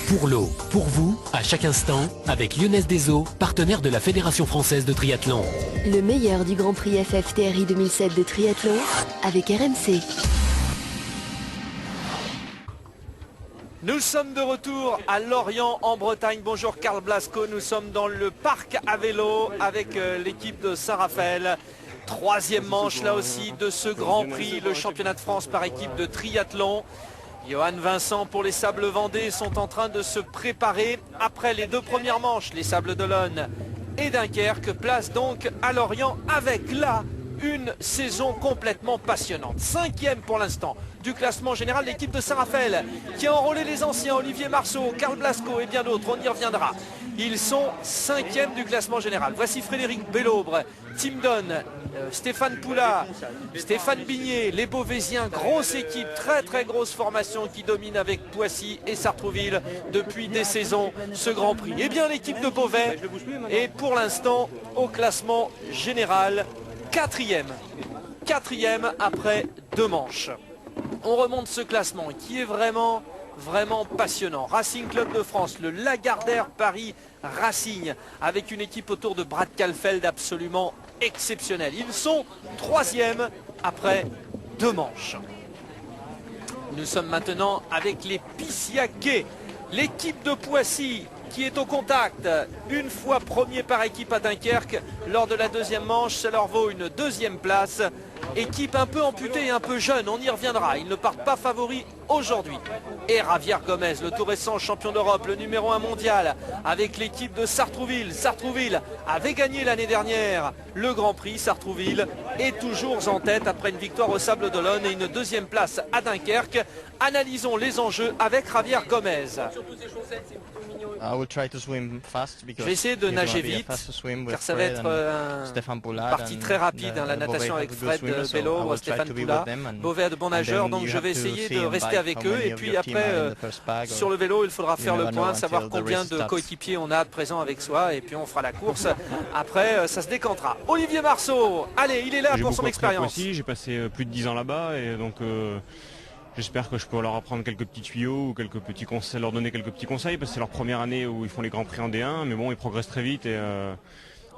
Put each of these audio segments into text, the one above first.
Pour l'eau, pour vous, à chaque instant, avec Lyonnaise des Eaux, partenaire de la Fédération Française de Triathlon. Le meilleur du Grand Prix FFTRI 2007 de triathlon avec RMC. Nous sommes de retour à Lorient en Bretagne. Bonjour Karl Blasco, nous sommes dans le parc à vélo avec l'équipe de Saint-Raphaël. Troisième manche là aussi de ce Grand Prix, le championnat de France par équipe de triathlon. Johan Vincent pour les Sables Vendée sont en train de se préparer après les deux premières manches. Les Sables d'Olonne et Dunkerque place donc à Lorient avec là une saison complètement passionnante. Cinquième pour l'instant du classement général, l'équipe de Saint-Raphaël qui a enrôlé les anciens Olivier Marceau, Karl Blasco et bien d'autres, on y reviendra. Ils sont cinquième du classement général. Voici Frédéric Belaubre, Tim Donne, Stéphane Poula, Stéphane Bigné, les Beauvaisiens, grosse équipe, très grosse formation qui domine avec Poissy et Sartrouville depuis des saisons ce Grand Prix. Et bien l'équipe de Beauvais est pour l'instant au classement général quatrième après deux manches. On remonte ce classement qui est vraiment passionnant. Racing Club de France, le Lagardère Paris Racing, avec une équipe autour de Brad Kalfeld absolument exceptionnelle. Ils sont troisième après deux manches. Nous sommes maintenant avec les Pissiaquais, l'équipe de Poissy qui est au contact, une fois premier par équipe à Dunkerque. Lors de la deuxième manche, ça leur vaut une deuxième place. Équipe un peu amputée et un peu jeune, on y reviendra. Ils ne partent pas favoris aujourd'hui. Et Javier Gomez, le tout récent champion d'Europe, le numéro 1 mondial, avec l'équipe de Sartrouville. Sartrouville avait gagné l'année dernière le Grand Prix. Sartrouville est toujours en tête après une victoire au Sables d'Olonne et une deuxième place à Dunkerque. Analysons les enjeux avec Javier Gomez. Je vais essayer de nager vite, car ça va être une partie très rapide, la natation avec Fred Belaubre, Stéphane Poula. Beauvais a de bons nageurs, donc je vais essayer de rester avec eux. Et puis après, sur le vélo, il faudra faire le point, savoir combien de coéquipiers on a présents avec soi. Et puis on fera la course. Après, ça se décantera. Olivier Marceau, allez, il est là pour son expérience. J'ai passé plus de 10 ans là-bas et donc... j'espère que je peux leur apprendre quelques petits tuyaux ou quelques petits conseils, leur donner quelques petits conseils parce que c'est leur première année où ils font les Grands Prix en D1, mais bon, ils progressent très vite et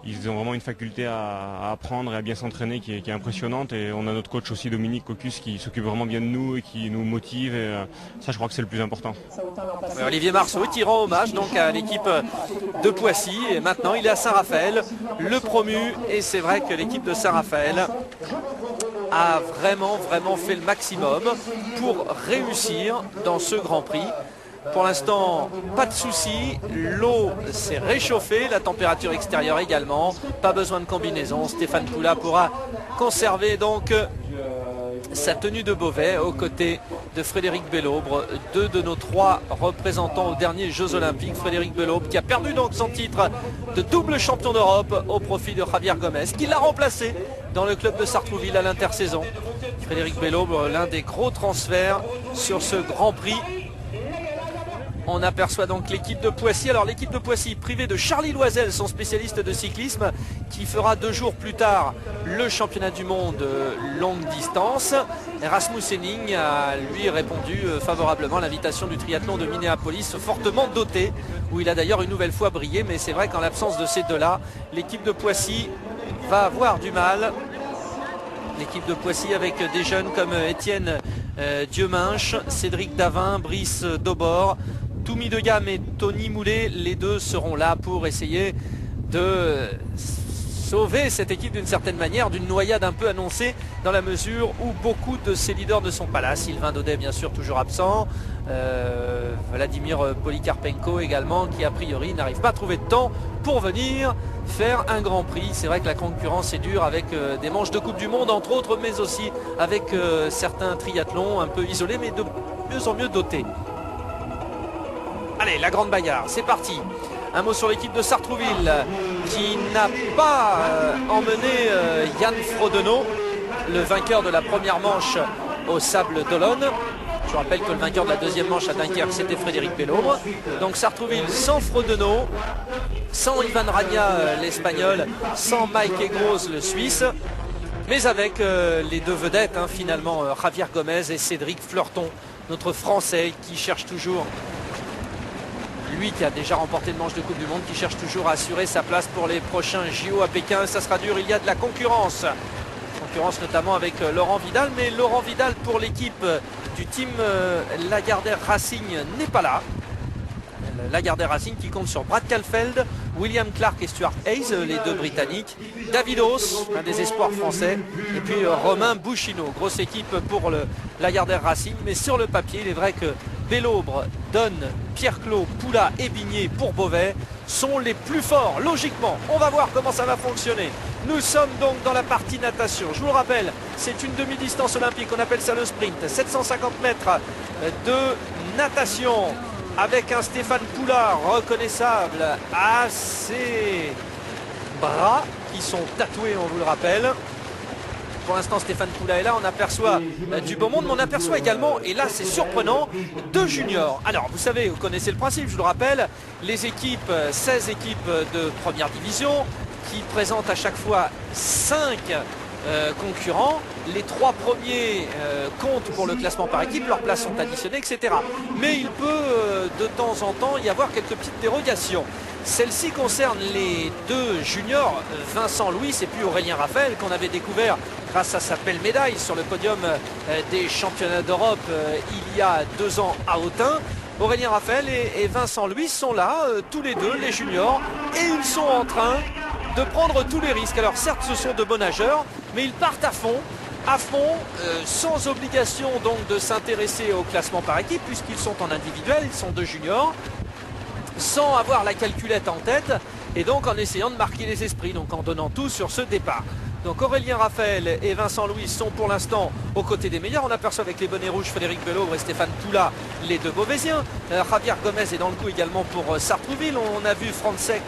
ils ont vraiment une faculté à apprendre et à bien s'entraîner qui est impressionnante. Et on a notre coach aussi, Dominique Cocus, qui s'occupe vraiment bien de nous et qui nous motive. Et ça, je crois que c'est le plus important. Olivier Marceau qui rend hommage donc à l'équipe de Poissy. Et maintenant, il est à Saint-Raphaël, le promu. Et c'est vrai que l'équipe de Saint-Raphaël a vraiment fait le maximum pour réussir dans ce Grand Prix. Pour l'instant, pas de soucis, l'eau s'est réchauffée, la température extérieure également, pas besoin de combinaison. Stéphane Poula pourra conserver donc sa tenue de Beauvais aux côtés de Frédéric Belaubre, deux de nos trois représentants aux derniers Jeux Olympiques. Frédéric Belaubre qui a perdu donc son titre de double champion d'Europe au profit de Javier Gomez, qui l'a remplacé dans le club de Sartrouville à l'intersaison. Frédéric Belaubre, l'un des gros transferts sur ce Grand Prix. On aperçoit donc l'équipe de Poissy. Alors l'équipe de Poissy privée de Charlie Loisel, son spécialiste de cyclisme, qui fera 2 jours plus tard le championnat du monde longue distance. Rasmus Henning a lui répondu favorablement à l'invitation du triathlon de Minneapolis, fortement doté, où il a d'ailleurs une nouvelle fois brillé. Mais c'est vrai qu'en l'absence de ces deux-là, l'équipe de Poissy va avoir du mal. L'équipe de Poissy avec des jeunes comme Étienne Dieuminche, Cédric Davin, Brice Daubord, Toumi de Gamme et Tony Moulet. Les deux seront là pour essayer de sauver cette équipe d'une certaine manière d'une noyade un peu annoncée, dans la mesure où beaucoup de ses leaders ne sont pas là. Sylvain Daudet bien sûr toujours absent, Vladimir Polikarpenko également, qui a priori n'arrive pas à trouver de temps pour venir faire un Grand Prix. C'est vrai que la concurrence est dure avec des manches de Coupe du Monde entre autres, mais aussi avec certains triathlons un peu isolés mais de mieux en mieux dotés. Allez, la grande bagarre, c'est parti. Un mot sur l'équipe de Sartrouville qui n'a pas emmené Yann Frodeno, le vainqueur de la première manche au Sables d'Olonne. Je rappelle que le vainqueur de la deuxième manche à Dunkerque, c'était Frédéric Belaubre. Donc Sartrouville sans Frodeno, sans Ivan Ragna, l'Espagnol, sans Mike Egros, le Suisse, mais avec les deux vedettes, finalement, Javier Gomez et Cédric Fleurton, notre Français qui cherche toujours lui qui a déjà remporté le manche de Coupe du Monde, qui cherche toujours à assurer sa place pour les prochains JO à Pékin. Ça sera dur, il y a de la concurrence. Concurrence notamment avec Laurent Vidal, mais Laurent Vidal pour l'équipe du team Lagardère Racing n'est pas là. Lagardère Racing qui compte sur Brad Caulfield, William Clark et Stuart Hayes, les deux Britanniques, Davidos, un des espoirs français, et puis Romain Bouchineau. Grosse équipe pour le Lagardère Racing, mais sur le papier, il est vrai que Bellobre, Donne, Pierre-Claude, Poula et Bigné pour Beauvais sont les plus forts, logiquement. On va voir comment ça va fonctionner. Nous sommes donc dans la partie natation. Je vous le rappelle, c'est une demi-distance olympique, on appelle ça le sprint. 750 mètres de natation avec un Stéphane Poula reconnaissable à ses bras qui sont tatoués, on vous le rappelle. Pour l'instant, Stéphane Poula est là, on aperçoit du beau monde, mais on aperçoit également, et là c'est surprenant, deux juniors. Alors, vous savez, vous connaissez le principe, je vous le rappelle, les équipes, 16 équipes de première division, qui présentent à chaque fois 5 concurrents. Les 3 premiers comptent pour le classement par équipe, leurs places sont additionnées, etc. Mais il peut de temps en temps y avoir quelques petites dérogations. Celle-ci concerne les deux juniors, Vincent Louis et puis Aurélien Raphaël, qu'on avait découvert grâce à sa belle médaille sur le podium des championnats d'Europe il y a 2 ans à Autun. Aurélien Raphaël et Vincent Louis sont là, tous les deux, les juniors, et ils sont en train de prendre tous les risques. Alors certes, ce sont de bons nageurs, mais ils partent à fond, sans obligation donc de s'intéresser au classement par équipe, puisqu'ils sont en individuel, ils sont deux juniors, sans avoir la calculette en tête, et donc en essayant de marquer les esprits, donc en donnant tout sur ce départ. Donc Aurélien Raphaël et Vincent Louis sont pour l'instant aux côtés des meilleurs. On aperçoit avec les bonnets rouges Frédéric Bellobre et Stéphane Poula, les deux Beauvaisiens. Javier Gomez est dans le coup également pour Sartrouville. On a vu Francesc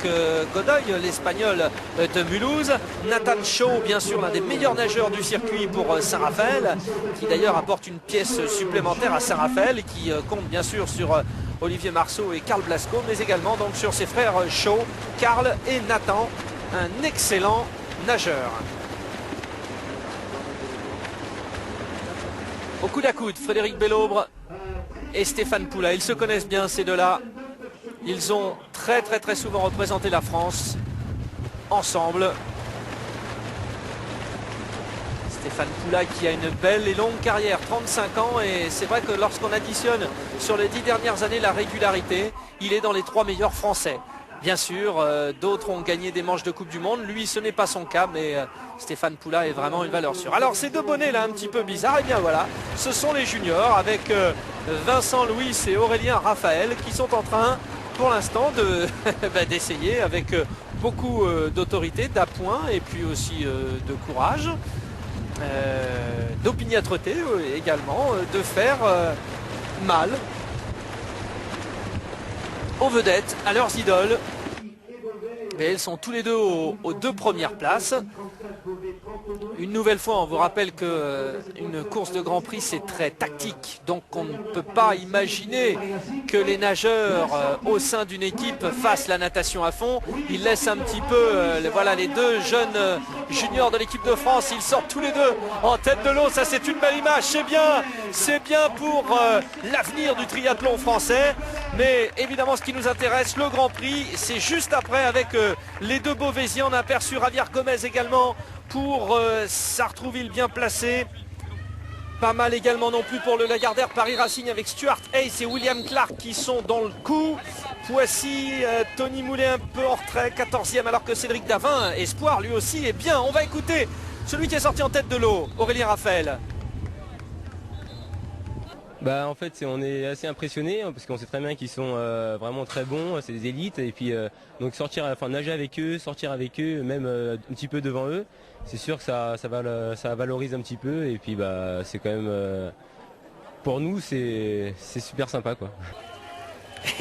Godoy, l'Espagnol de Mulhouse. Nathan Shaw, bien sûr, l'un des meilleurs nageurs du circuit pour Saint-Raphaël, qui d'ailleurs apporte une pièce supplémentaire à Saint-Raphaël, qui compte bien sûr sur Olivier Marceau et Karl Blasco, mais également donc sur ses frères Shaw, Karl et Nathan, un excellent nageur. Au coude à coude, Frédéric Bellobre et Stéphane Poula. Ils se connaissent bien, ces deux-là. Ils ont très souvent représenté la France ensemble. Stéphane Poula qui a une belle et longue carrière, 35 ans. Et c'est vrai que lorsqu'on additionne sur les 10 dernières années la régularité, il est dans les 3 meilleurs Français. Bien sûr, d'autres ont gagné des manches de Coupe du Monde. Lui, ce n'est pas son cas, mais Stéphane Poula est vraiment une valeur sûre. Alors, ces deux bonnets là, un petit peu bizarres, et bien voilà, ce sont les juniors avec Vincent Louis et Aurélien Raphaël qui sont en train, pour l'instant, d'essayer avec beaucoup d'autorité, d'appoint et puis aussi de courage, d'opiniâtreté également, de faire mal aux vedettes, à leurs idoles. Et ils sont tous les deux aux 2 premières places. Une nouvelle fois, on vous rappelle qu'une course de Grand Prix, c'est très tactique. Donc on ne peut pas imaginer que les nageurs au sein d'une équipe fassent la natation à fond. Ils laissent un petit peu, voilà, les deux jeunes juniors de l'équipe de France, ils sortent tous les deux en tête de l'eau. Ça, c'est une belle image. C'est bien pour l'avenir du triathlon français. Mais évidemment, ce qui nous intéresse, le Grand Prix, c'est juste après avec les deux Beauvaisiens. On a aperçu Javier Gomez également pour Sartrouville, bien placé. Pas mal également non plus pour le Lagardère Paris Racing avec Stuart Hayes et William Clark qui sont dans le coup. Voici Tony Moulet un peu en retrait, 14e, alors que Cédric Davin, espoir lui aussi, est bien. On va écouter celui qui est sorti en tête de l'eau, Aurélien Raphaël. Bah en fait on est assez impressionné parce qu'on sait très bien qu'ils sont vraiment très bons, c'est des élites, et puis donc nager avec eux, sortir avec eux, même un petit peu devant eux, c'est sûr que ça valorise un petit peu, et puis bah c'est quand même pour nous c'est super sympa quoi.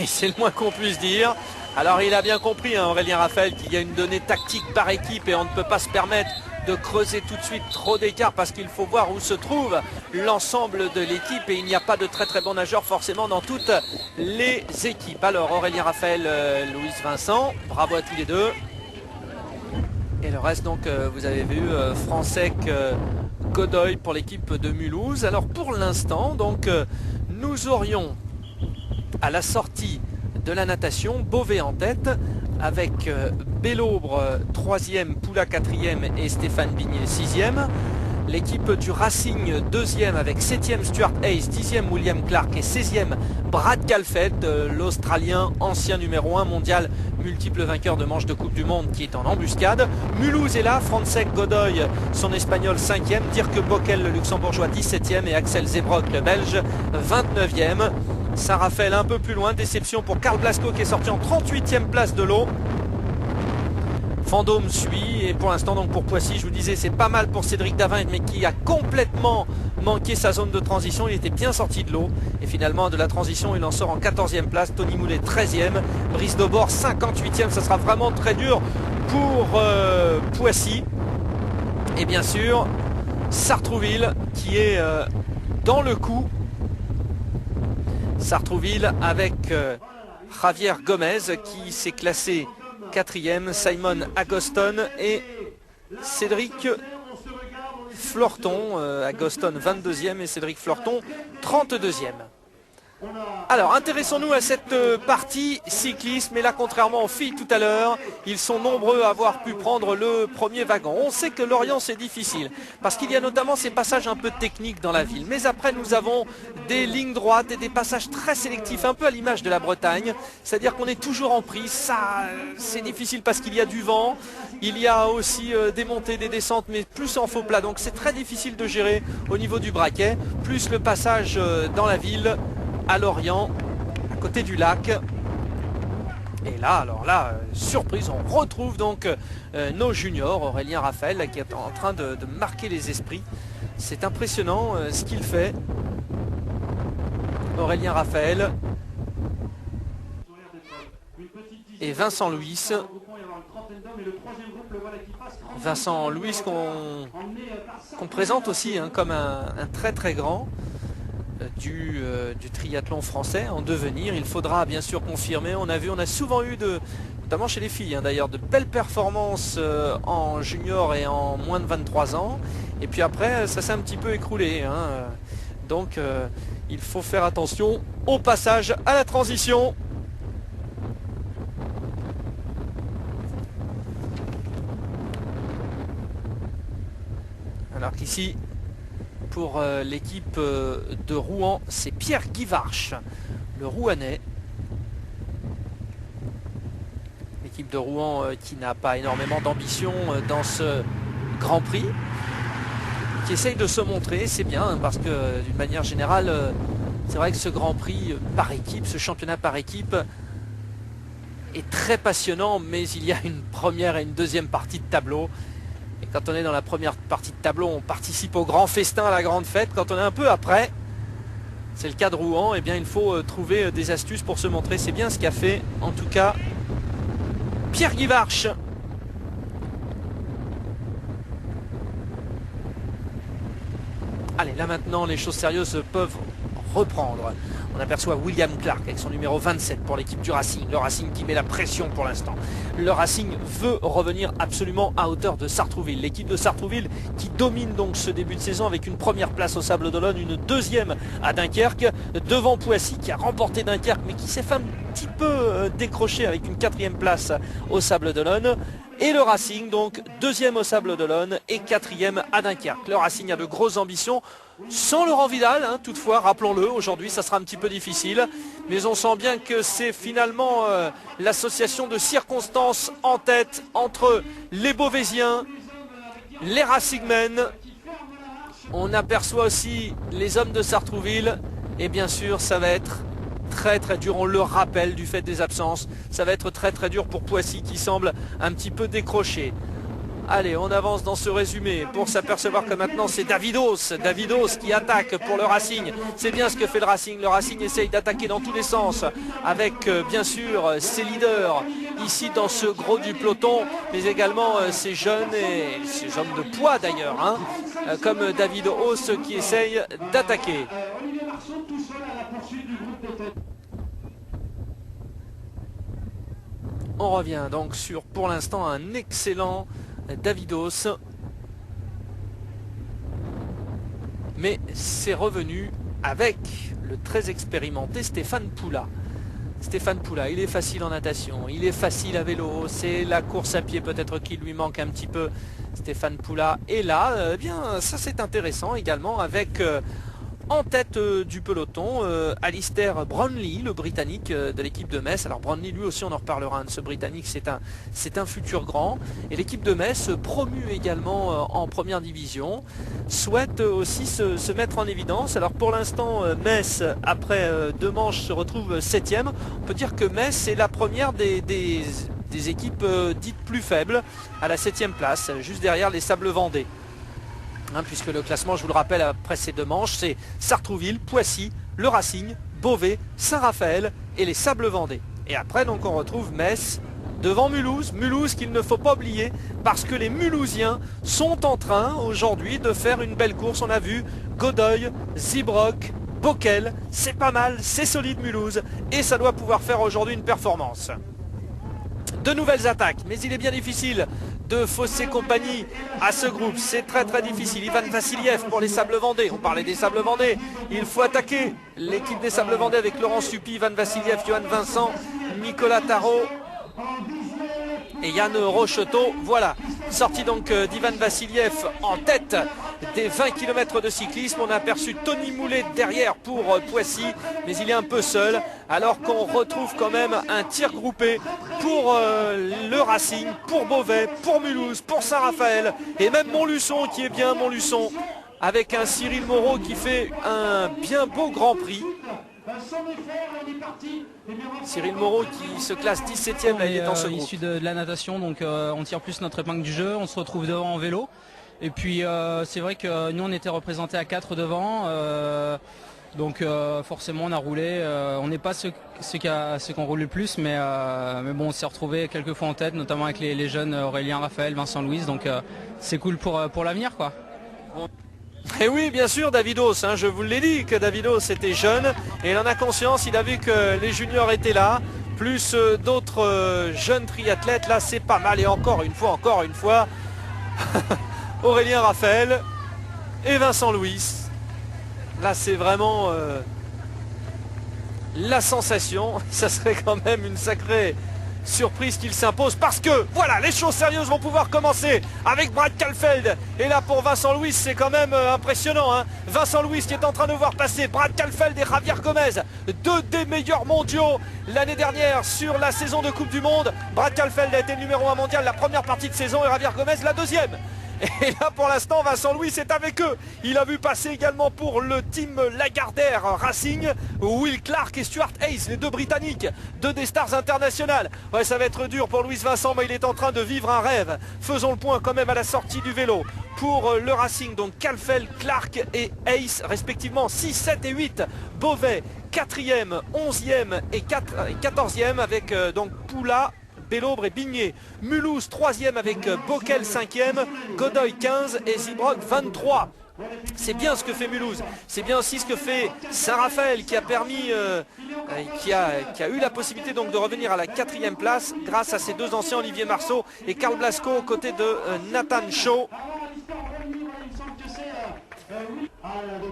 Et c'est le moins qu'on puisse dire. Alors il a bien compris, hein, Aurélien Raphaël, qu'il y a une donnée tactique par équipe et on ne peut pas se permettre de creuser tout de suite trop d'écart parce qu'il faut voir où se trouve l'ensemble de l'équipe, et il n'y a pas de très bons nageurs forcément dans toutes les équipes. Alors Aurélien Raphaël, Louis Vincent, bravo à tous les deux. Et le reste donc vous avez vu Francesc Godoy pour l'équipe de Mulhouse. Alors pour l'instant donc nous aurions à la sortie de la natation, Beauvais en tête, avec Bellobre 3e, Poula 4e et Stéphane Bignet 6e. L'équipe du Racing 2e avec 7e Stuart Hayes, 10e William Clark et 16e Brad Calfett, l'Australien ancien numéro 1 mondial, multiple vainqueur de manches de Coupe du Monde qui est en embuscade. Mulhouse est là, Francesc Godoy, son Espagnol 5e, Dirk Bockel le Luxembourgeois 17e et Axel Zebrock le Belge 29e. Saint-Raphaël un peu plus loin, déception pour Karl Blasco qui est sorti en 38e place de l'eau. Vendôme suit et pour l'instant donc pour Poissy, je vous disais c'est pas mal pour Cédric Davin mais qui a complètement manqué sa zone de transition, il était bien sorti de l'eau et finalement de la transition il en sort en 14e place, Tony Moulet 13e, Brice Daubord 58e, ça sera vraiment très dur pour Poissy et bien sûr Sartrouville qui est dans le coup, Sartrouville avec Javier Gomez qui s'est classé 4e, Simon Agoston et Cédric Florton. Agoston 22e et Cédric Florton 32e. Alors intéressons-nous à cette partie cyclisme, et là contrairement aux filles tout à l'heure, ils sont nombreux à avoir pu prendre le premier wagon. On sait que Lorient c'est difficile, parce qu'il y a notamment ces passages un peu techniques dans la ville, mais après nous avons des lignes droites et des passages très sélectifs, un peu à l'image de la Bretagne, c'est-à-dire qu'on est toujours en prise, ça c'est difficile parce qu'il y a du vent, il y a aussi des montées, des descentes, mais plus en faux plat, donc c'est très difficile de gérer au niveau du braquet, plus le passage dans la ville, à Lorient, à côté du lac. Et là, alors là, surprise, on retrouve donc nos juniors, Aurélien Raphaël, là, qui est en train de marquer les esprits. C'est impressionnant ce qu'il fait. Aurélien Raphaël et Vincent Louis. Vincent Louis qu'on présente aussi hein, comme un très très grand du triathlon français en devenir. Il faudra bien sûr confirmer. On a souvent eu, notamment chez les filles hein, d'ailleurs, de belles performances en junior et en moins de 23 ans. Et puis après, ça s'est un petit peu écroulé. Hein. Donc il faut faire attention au passage à la transition. Alors qu'ici, pour l'équipe de Rouen, c'est Pierre Guivarch, le Rouennais. L'équipe de Rouen qui n'a pas énormément d'ambition dans ce Grand Prix, qui essaye de se montrer, c'est bien, hein, parce que d'une manière générale, c'est vrai que ce Grand Prix par équipe, ce championnat par équipe, est très passionnant, mais il y a une première et une deuxième partie de tableau. Et quand on est dans la première partie de tableau, on participe au grand festin, à la grande fête. Quand on est un peu après, c'est le cas de Rouen, eh bien il faut trouver des astuces pour se montrer. C'est bien ce qu'a fait, en tout cas, Pierre Guivarch. Allez, là maintenant, les choses sérieuses peuvent reprendre. On aperçoit William Clark avec son numéro 27 pour l'équipe du Racing. Le Racing qui met la pression pour l'instant. Le Racing veut revenir absolument à hauteur de Sartrouville. L'équipe de Sartrouville qui domine donc ce début de saison avec une première place au Sables-d'Olonne, une deuxième à Dunkerque, devant Poissy qui a remporté Dunkerque mais qui s'est fait un petit peu décrocher avec une quatrième place au Sables-d'Olonne. Et le Racing donc deuxième au Sables-d'Olonne et quatrième à Dunkerque. Le Racing a de grosses ambitions. Sans Laurent Vidal, hein, toutefois, rappelons-le, aujourd'hui ça sera un petit peu difficile, mais on sent bien que c'est finalement l'association de circonstances en tête entre les Beauvaisiens, les Racingmen, on aperçoit aussi les hommes de Sartrouville, et bien sûr ça va être très très dur, on le rappelle du fait des absences, ça va être très très dur pour Poissy qui semble un petit peu décroché. Allez, on avance dans ce résumé pour s'apercevoir que maintenant c'est Davidos qui attaque pour le Racing. C'est bien ce que fait le Racing. Le Racing essaye d'attaquer dans tous les sens avec bien sûr ses leaders ici dans ce gros du peloton, mais également ces jeunes et ces hommes de poids d'ailleurs, hein, comme Davidos qui essaye d'attaquer. On revient donc sur pour l'instant un excellent Davidos, mais c'est revenu avec le très expérimenté Stéphane Poula. Stéphane Poula, il est facile en natation, il est facile à vélo, c'est la course à pied peut-être qui lui manque un petit peu. Stéphane Poula est là, eh bien ça c'est intéressant également avec en tête du peloton Alistair Brownlee, le Britannique de l'équipe de Metz. Alors Brownlee lui aussi on en reparlera, de ce Britannique, c'est un futur grand. Et l'équipe de Metz, promue également en première division, souhaite aussi se mettre en évidence. Alors pour l'instant Metz, après 2 manches, se retrouve 7e. On peut dire que Metz est la première des équipes dites plus faibles, à la 7e place, juste derrière les Sables Vendée. Puisque le classement, je vous le rappelle, après ces 2 manches, c'est Sartrouville, Poissy, le Racing, Beauvais, Saint-Raphaël et les Sables Vendée. Et après, donc, on retrouve Metz devant Mulhouse. Mulhouse qu'il ne faut pas oublier, parce que les Mulhousiens sont en train aujourd'hui de faire une belle course. On a vu Godoy, Zibrock, Bockel, c'est pas mal, c'est solide Mulhouse, et ça doit pouvoir faire aujourd'hui une performance. De nouvelles attaques, mais il est bien difficile de fausser compagnie à ce groupe, c'est très difficile. Ivan Vassiliev pour les Sables Vendée, on parlait des Sables Vendée, il faut attaquer l'équipe des Sables Vendée avec Laurent Suppi, Ivan Vassiliev, Johan Vincent, Nicolas Tarot et Yann Rocheteau. Voilà, sortie donc d'Ivan Vassiliev en tête des 20 km de cyclisme. On a aperçu Tony Moulet derrière pour Poissy, mais il est un peu seul, alors qu'on retrouve quand même un tir groupé pour le Racing, pour Beauvais, pour Mulhouse, pour Saint-Raphaël et même Montluçon qui est bien, Montluçon, avec un Cyril Moreau qui fait un bien beau Grand Prix. Cyril Moreau qui se classe 17e, là il est dans ce groupe. Issu de la natation, donc on tire plus notre épingle du jeu, on se retrouve devant en vélo. Et puis c'est vrai que nous on était représentés à 4 devant, donc forcément on a roulé, on n'est pas ceux qu'on roule le plus, mais bon on s'est retrouvé quelques fois en tête, notamment avec les jeunes Aurélien Raphaël, Vincent Louise, donc c'est cool pour l'avenir quoi. Et oui, bien sûr, Davidos, je vous l'ai dit que Davidos était jeune et il en a conscience, il a vu que les juniors étaient là, plus d'autres jeunes triathlètes, là c'est pas mal. Et encore une fois, Aurélien Raphaël et Vincent Louis, là c'est vraiment la sensation. Ça serait quand même une sacrée surprise qu'il s'impose, parce que voilà, les choses sérieuses vont pouvoir commencer avec Brad Kalfeld. Et là pour Vincent Louis c'est quand même impressionnant, Vincent Louis qui est en train de voir passer Brad Kalfeld et Javier Gomez, 2 des meilleurs mondiaux l'année dernière sur la saison de Coupe du Monde. Brad Kalfeld a été le numéro 1 mondial la première partie de saison et Javier Gomez la deuxième. Et là pour l'instant Vincent Louis est avec eux. Il a vu passer également pour le team Lagardère Racing Will Clark et Stuart Hayes, les 2 Britanniques, 2 des stars internationales. Ouais, ça va être dur pour Louis Vincent, mais il est en train de vivre un rêve. Faisons le point quand même à la sortie du vélo. Pour le Racing, donc Kalfeld, Clark et Hayes respectivement 6, 7 et 8. Beauvais 4e, 11e et 14e avec donc Poula, Bellobre et Bigné. Mulhouse 3e avec Bockel 5e, Godoy 15 et Zibrock 23. C'est bien ce que fait Mulhouse, c'est bien aussi ce que fait Saint-Raphaël qui a permis, qui a eu la possibilité donc de revenir à la 4e place grâce à ses 2 anciens Olivier Marceau et Karl Blasco aux côtés de Nathan Shaw.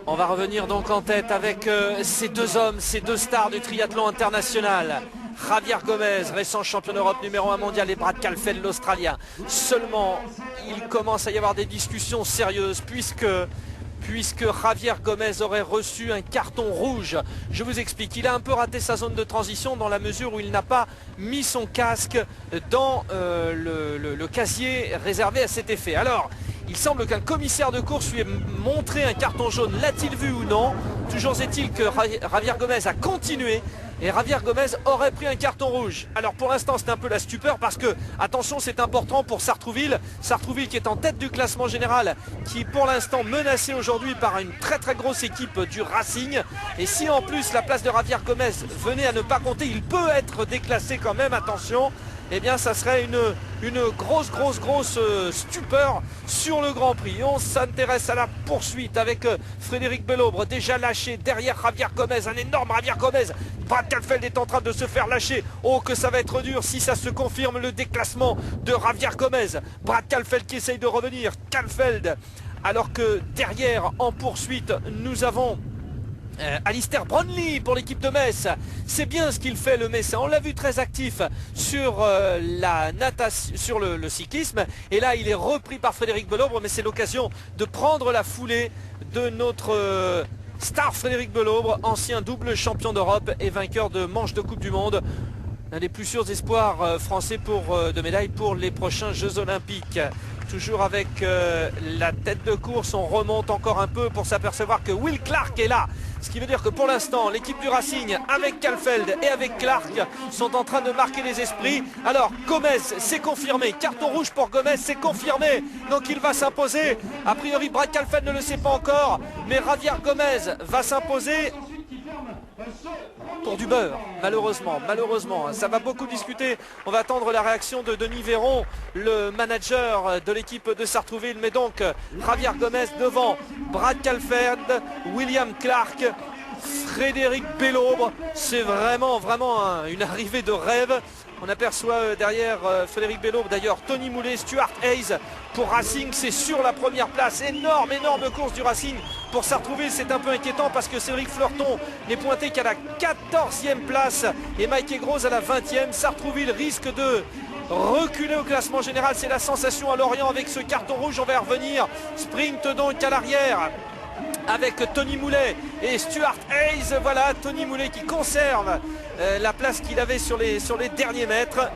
On va revenir donc en tête avec ces 2 hommes, ces 2 stars du triathlon international. Javier Gomez, récent champion d'Europe numéro 1 mondial, et Brad Kalfeld, l'Australien. Seulement, il commence à y avoir des discussions sérieuses puisque Javier Gomez aurait reçu un carton rouge. Je vous explique, il a un peu raté sa zone de transition dans la mesure où il n'a pas mis son casque dans le casier réservé à cet effet. Alors, il semble qu'un commissaire de course lui ait montré un carton jaune, l'a-t-il vu ou non? Toujours est-il que Javier Gomez a continué et Javier Gomez aurait pris un carton rouge. Alors pour l'instant c'est un peu la stupeur parce que, attention, c'est important pour Sartrouville qui est en tête du classement général, qui est pour l'instant menacé aujourd'hui par une très grosse équipe du Racing. Et si en plus la place de Javier Gomez venait à ne pas compter, il peut être déclassé quand même, attention. Eh bien ça serait une grosse stupeur sur le Grand Prix. On s'intéresse à la poursuite avec Frédéric Bellobre déjà lâché derrière Javier Gomez, un énorme Javier Gomez. Brad Kalfeld est en train de se faire lâcher. Oh que ça va être dur si ça se confirme, le déclassement de Javier Gomez. Brad Kalfeld qui essaye de revenir, Kalfeld, alors que derrière en poursuite nous avons Alistair Brownlee pour l'équipe de Metz. C'est bien ce qu'il fait le Messin. On l'a vu très actif sur la natation, sur le cyclisme. Et là, il est repris par Frédéric Belaubre, mais c'est l'occasion de prendre la foulée de notre star Frédéric Belaubre, ancien double champion d'Europe et vainqueur de manches de Coupe du Monde. L'un des plus sûrs espoirs français de médailles pour les prochains Jeux Olympiques. Toujours avec la tête de course, on remonte encore un peu pour s'apercevoir que Will Clark est là. Ce qui veut dire que pour l'instant, l'équipe du Racing avec Kalfeld et avec Clark sont en train de marquer les esprits. Alors Gomez, c'est confirmé. Carton rouge pour Gomez, c'est confirmé. Donc il va s'imposer. A priori, Brad Kalfeld ne le sait pas encore. Mais Javier Gomez va s'imposer pour du beurre, malheureusement, ça va beaucoup discuter. On va attendre la réaction de Denis Véron, le manager de l'équipe de Sartrouville, mais donc Javier Gomez devant Brad Kalfeld, William Clark, Frédéric Belaubre. C'est vraiment une arrivée de rêve. On aperçoit derrière Frédéric Belaubre, d'ailleurs Tony Moulet, Stuart Hayes pour Racing, c'est sur la première place. Énorme course du Racing. Pour Sartrouville, c'est un peu inquiétant parce que Cédric Fleurton n'est pointé qu'à la 14e place et Mike Egros à la 20e. Sartrouville risque de reculer au classement général. C'est la sensation à Lorient avec ce carton rouge. On va y revenir. Sprint donc à l'arrière avec Tony Moulet et Stuart Hayes. Voilà, Tony Moulet qui conserve la place qu'il avait sur les derniers mètres.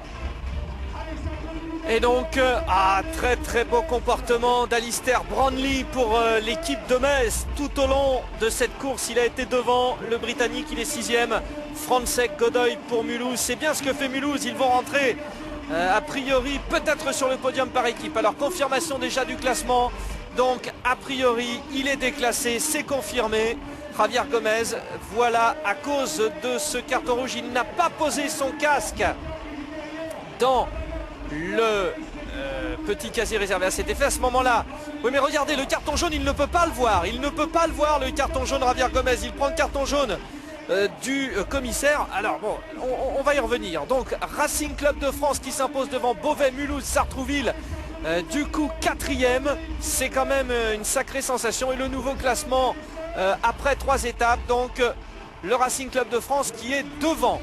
Et donc, très beau comportement d'Alistair Brownlee pour l'équipe de Metz. Tout au long de cette course, il a été devant. Le Britannique, il est 6e. Francesc Godoy pour Mulhouse. C'est bien ce que fait Mulhouse. Ils vont rentrer, a priori, peut-être sur le podium par équipe. Alors, confirmation déjà du classement. Donc, a priori, il est déclassé. C'est confirmé. Javier Gomez, voilà, à cause de ce carton rouge, il n'a pas posé son casque dans le petit casier réservé à cet effet à ce moment-là. Oui, mais regardez, le carton jaune, il ne peut pas le voir. Il ne peut pas le voir, le carton jaune, Javier Gomez. Il prend le carton jaune du commissaire. Alors bon, on va y revenir. Donc, Racing Club de France qui s'impose devant Beauvais, Mulhouse, Sartrouville. Du coup, 4e. C'est quand même une sacrée sensation. Et le nouveau classement après 3 étapes. Donc, le Racing Club de France qui est devant.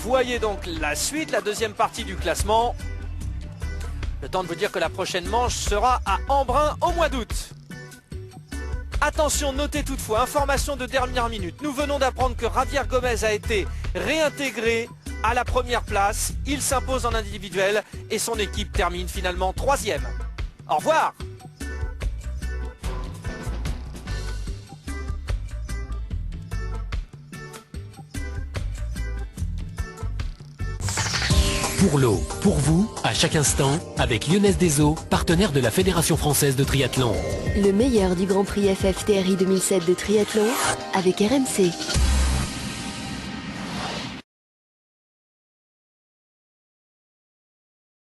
Voyez donc la suite, la deuxième partie du classement. Le temps de vous dire que la prochaine manche sera à Embrun au mois d'août. Attention, notez toutefois, information de dernière minute. Nous venons d'apprendre que Javier Gomez a été réintégré à la première place. Il s'impose en individuel et son équipe termine finalement 3e. Au revoir. Pour l'eau, pour vous, à chaque instant, avec Lyonnaise des Eaux, partenaire de la Fédération Française de Triathlon. Le meilleur du Grand Prix FFTRI 2007 de triathlon avec RMC.